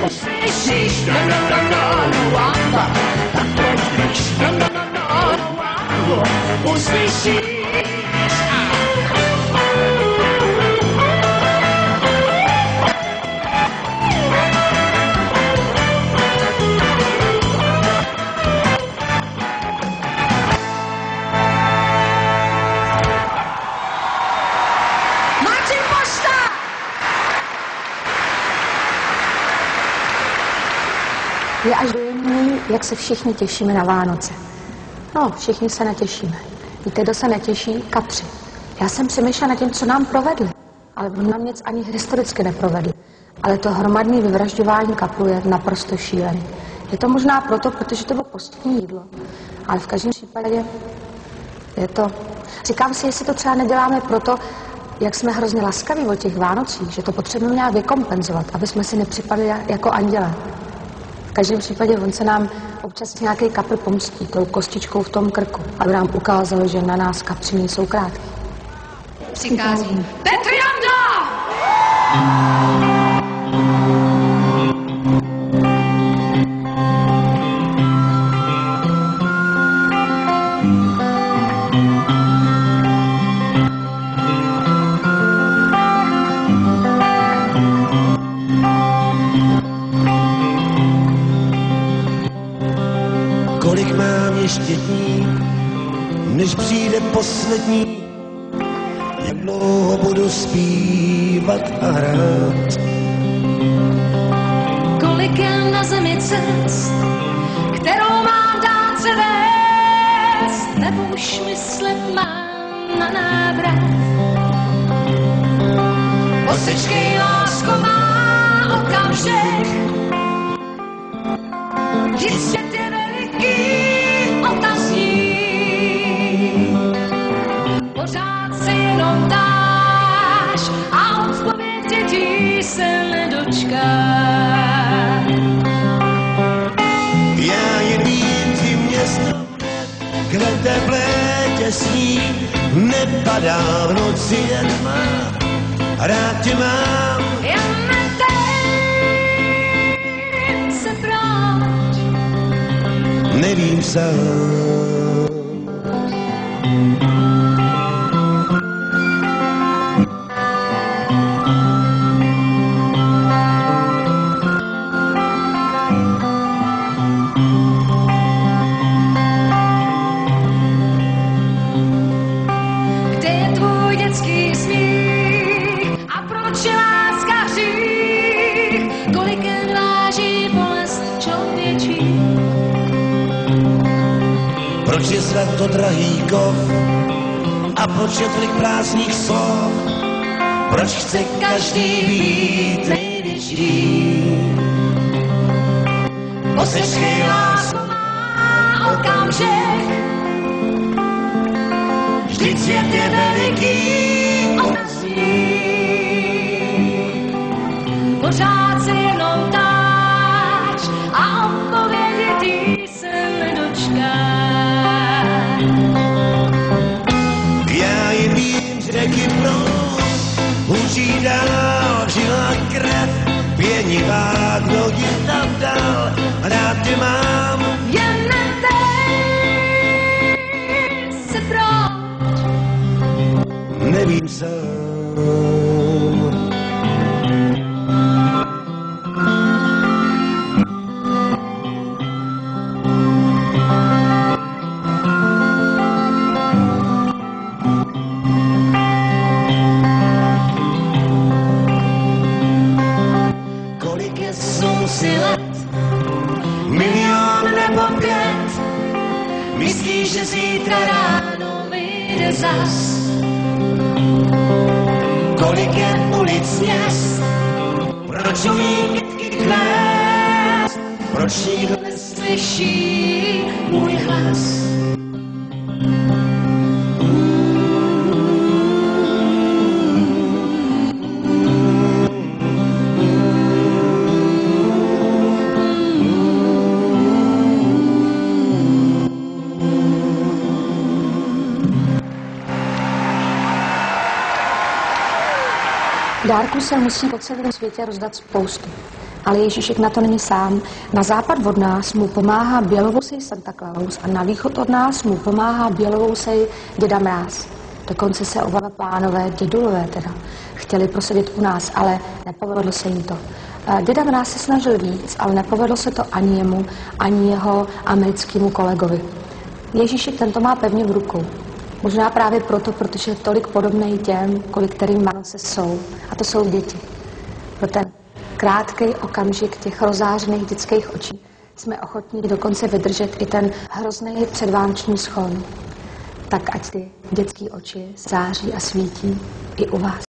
Uslyšíš, tak pojď blíž, uslyšíš. Je až dojemný, jak se všichni těšíme na Vánoce. No, všichni se netěšíme. Víte, kdo se netěší? Kapři. Já jsem přemýšlela nad tím, co nám provedli, ale nám nic ani historicky neprovedli. Ale to hromadné vyvražďování kaplů je naprosto šílený. Je to možná proto, protože to bylo poslední jídlo. Ale v každém případě je to... Říkám si, jestli to třeba neděláme proto, jak jsme hrozně laskaví o těch Vánocích, že to potřebujeme nějak vykompenzovat, aby jsme si nepřipadli jako anděle. V každém případě on se nám občas nějaký kapr pomstí tou kostičkou v tom krku, aby nám ukázalo, že na nás kapři nejsou krátký. Přichází Petr Janda! Kolik mám ještě dní, než přijde poslední, jak dlouho budu zpívat a hrát. Kolik je na zemi cest, kterou mám dát se vést, nebo už myslet mám na návrat. Posečkej, lásko, má okamžik, vždyť svět je veliký otazník. Pořád se jenom dáš a odpovědi se nedočká. Já jen vím, ty město, kde teplé těsní, nepadá v noci jen tma, rád tě mám. Jen netej se proč, Nevím sám. kde je tvůj dětský smích a proč je láska hřích, kolik jen váží bolest člověčí. Proč je zlato drahý kov a proč je tolik prázdných slov? Proč chce každý být nejvyšší? Posečkej, lásko, má okamžik, vždyť svět je veliký otazník. Pořád se jenom táč a odpovědi ty se nedočká. Já jen vím, že řeky proud, hučí dál, žila krev, pěnivá, nohy tam dál, rád tě mám. Jen netej se proč, Nevím sám. kolik je slunci let, milion nebo 5, myslíš, že zítra ráno vyjde zas. Kolik je ulic měst, proč umí kytky kvést, proč nikdo neslyší můj hlas. Dárků se musí po celém světě rozdat spoustu. Ale Ježíšek na to není sám. Na západ od nás mu pomáhá bělovousej Santa Claus a na východ od nás mu pomáhá bělovousej Děda Mráz. Dokonce se oba pánové, dědulové teda, chtěli prosadit u nás, ale nepovedlo se jim to. Děda Mráz se snažil víc, ale nepovedlo se to ani jemu, ani jeho americkému kolegovi. Ježíšek tento má pevně v rukou. Možná právě proto, protože je tolik podobný těm, kolik kterým Vánoce jsou. A to jsou děti. Pro ten krátký okamžik těch rozářených dětských očí jsme ochotní dokonce vydržet i ten hrozný předvánoční schon. Tak ať ty dětské oči září a svítí i u vás.